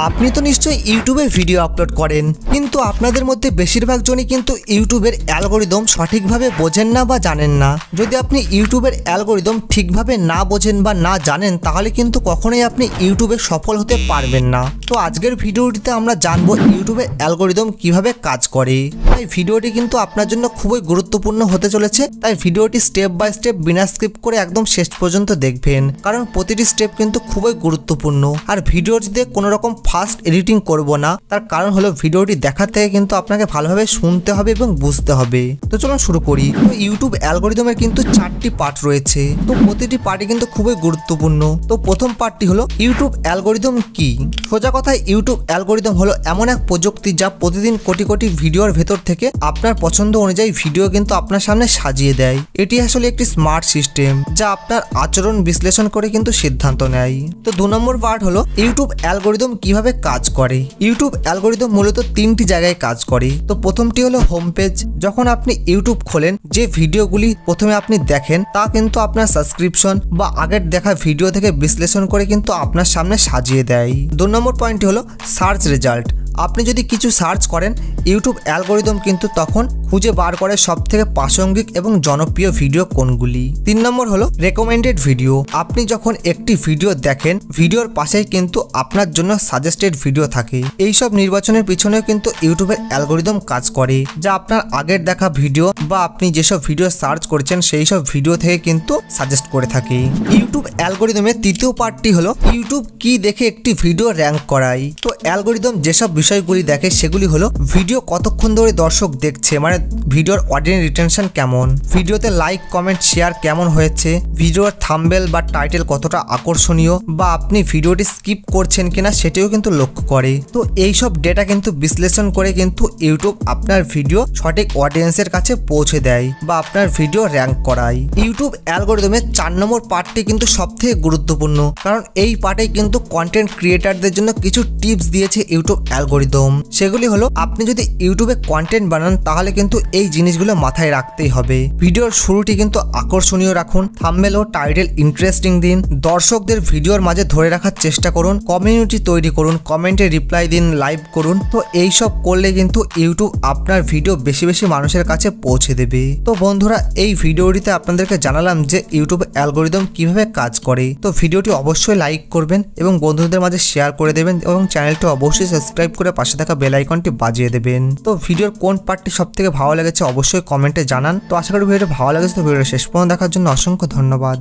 আপনি তো নিশ্চয়ই ইউটিউবে ভিডিও আপলোড করেন, কিন্তু আপনাদের মধ্যে বেশিরভাগ জনই কিন্তু ইউটিউবের অ্যালগরিদম সঠিকভাবে বোঝেন না বা জানেন না। যদি আপনি ইউটিউবের অ্যালগরিদম ঠিকভাবে না বোঝেন বা না জানেন, তাহলে কিন্তু কখনোই আপনি ইউটিউবে সফল হতে পারবেন না। তো আজকের ভিডিওটিতে আমরা জানবো ইউটিউবের অ্যালগরিদম কিভাবে কাজ করে। তাই ভিডিওটি কিন্তু আপনার জন্য খুবই গুরুত্বপূর্ণ হতে চলেছে। তাই ভিডিওটি স্টেপ বাই স্টেপ বিনা স্কিপ করে একদম শেষ পর্যন্ত দেখবেন, কারণ প্রতিটি স্টেপ কিন্তু খুবই গুরুত্বপূর্ণ। আর ভিডিওটিতে কোনো রকম ফাস্ট এডিটিং করব না, তার কারণ হলো ভিডিওটি দেখার থেকে কিন্তু আপনাকে ভালোভাবে শুনতে হবে এবং বুঝতে হবে। তো চলুন শুরু করি। তো ইউটিউব অ্যালগরিদমের কিন্তু 4টি পার্ট রয়েছে। তো প্রতিটি পার্টই কিন্তু খুবই গুরুত্বপূর্ণ। তো প্রথম পার্টটি হলো ইউটিউব অ্যালগরিদম কি। সোজা কথায় ইউটিউব অ্যালগরিদম হলো এমন এক প্রযুক্তি যা প্রতিদিন কোটি কোটি ভিডিওর ভেতর থেকে আপনার পছন্দ অনুযায়ী ভিডিও কিন্তু আপনার সামনে সাজিয়ে দেয়। এটি আসলে একটি স্মার্ট সিস্টেম যা আপনার আচরণ বিশ্লেষণ করে কিন্তু সিদ্ধান্ত নেয়। তো 2 নম্বর পার্ট হলো ইউটিউব অ্যালগরিদম কিভাবে কাজ করে। ইউটিউব অ্যালগরিদম মূলত 3টি জায়গায় কাজ করে। তো প্রথমটি হলো হোম পেজ। যখন আপনি ইউটিউব খোলেন, যে ভিডিওগুলি প্রথমে আপনি দেখেন তা কিন্তু আপনার সাবস্ক্রিপশন বা আগের দেখা ভিডিও থেকে বিশ্লেষণ করে কিন্তু আপনার সামনে সাজিয়ে দেয়। 2 নম্বর পয়েন্টটি হলো সার্চ রেজাল্ট। আপনি যদি কিছু সার্চ করেন, ইউটিউব অ্যালগরিদম কিন্তু তখন খুঁজে বার করে সবথেকে প্রাসঙ্গিক এবং জনপ্রিয় ভিডিও কোনগুলি। 3 নম্বর হলো রেকমেন্ডেড ভিডিও। আপনি যখন একটি ভিডিও দেখেন, ভিডিওর পাশেই কিন্তু আপনার জন্য সাজেস্টেড ভিডিও থাকে। এইসব নির্বাচনের পিছনেও কিন্তু ইউটিউবের অ্যালগরিদম কাজ করে, যা আপনার আগের দেখা ভিডিও বা আপনি যেসব ভিডিও সার্চ করেছেন সেই সব ভিডিও থেকে কিন্তু সাজেস্ট করে থাকে। ইউটিউব অ্যালগরিদমের তৃতীয় পার্টটি হলো ইউটিউব কি দেখে একটি ভিডিও র্যাঙ্ক করায়। তো অ্যালগরিদম যেসব বিষয়গুলি দেখে সেগুলি হলো ভিডিও কতক্ষণ ধরে দর্শক দেখছে, মানে ভিডিওর অডিয়েন্স রিটেনশন কেমন, ভিডিওতে লাইক কমেন্ট শেয়ার কেমন হয়েছে, ভিডিওর থাম্বনেল বা টাইটেল কতটা আকর্ষণীয়, বা আপনি ভিডিওটি স্কিপ করছেন কিনা সেটিও কিন্তু লক্ষ্য করে। তো এইসব ডেটা কিন্তু বিশ্লেষণ করে কিন্তু ইউটিউব আপনার ভিডিও সঠিক অডিয়েন্সের কাছে পৌঁছে দেয় বা আপনার ভিডিও র্যাঙ্ক করায়। ইউটিউব অ্যালগরিদমের 4 নম্বর পার্টটি কিন্তু সবথেকে গুরুত্বপূর্ণ, কারণ এই পার্টে কিন্তু কন্টেন্ট ক্রিয়েটারদের জন্য কিছু টিপস দিয়েছে ইউটিউব অ্যালগরিদম। সেগুলি হলো, আপনি যদি ইউটিউবে কন্টেন্ট বানান তাহলে কিন্তু এই জিনিসগুলো মাথায় রাখতেই হবে। ভিডিওর শুরুটি কিন্তু আকর্ষণীয় রাখুন, থাম্বনেল ও টাইটেল ইন্টারেস্টিং দিন, দর্শকদের ভিডিওর মাঝে ধরে রাখার চেষ্টা করুন, কমিউনিটি তৈরি করুন, কমেন্টে রিপ্লাই দিন, লাইভ করুন। তো এইসব করলে কিন্তু ইউটিউব আপনার ভিডিও বেশি বেশি মানুষের কাছে পৌঁছে দেবে। তো বন্ধুরা, এই ভিডিওটিতে আপনাদেরকে জানালাম যে ইউটিউব অ্যালগরিদম কিভাবে কাজ করে। তো ভিডিওটি অবশ্যই লাইক করবেন এবং বন্ধুদের মাঝে শেয়ার করে দেবেন এবং চ্যানেলটি অবশ্যই সাবস্ক্রাইব করে পাশে থাকা বেল আইকনটি বাজিয়ে দেবেন। তো ভিডিওর কোন পার্টটি সবথেকে ভালো লেগেছে অবশ্যই কমেন্টে জানান। তো আশা করি ভিডিওটি ভালো লেগেছে। তো ভিডিওটা শেষ পর্যন্ত দেখার জন্য অসংখ্য ধন্যবাদ।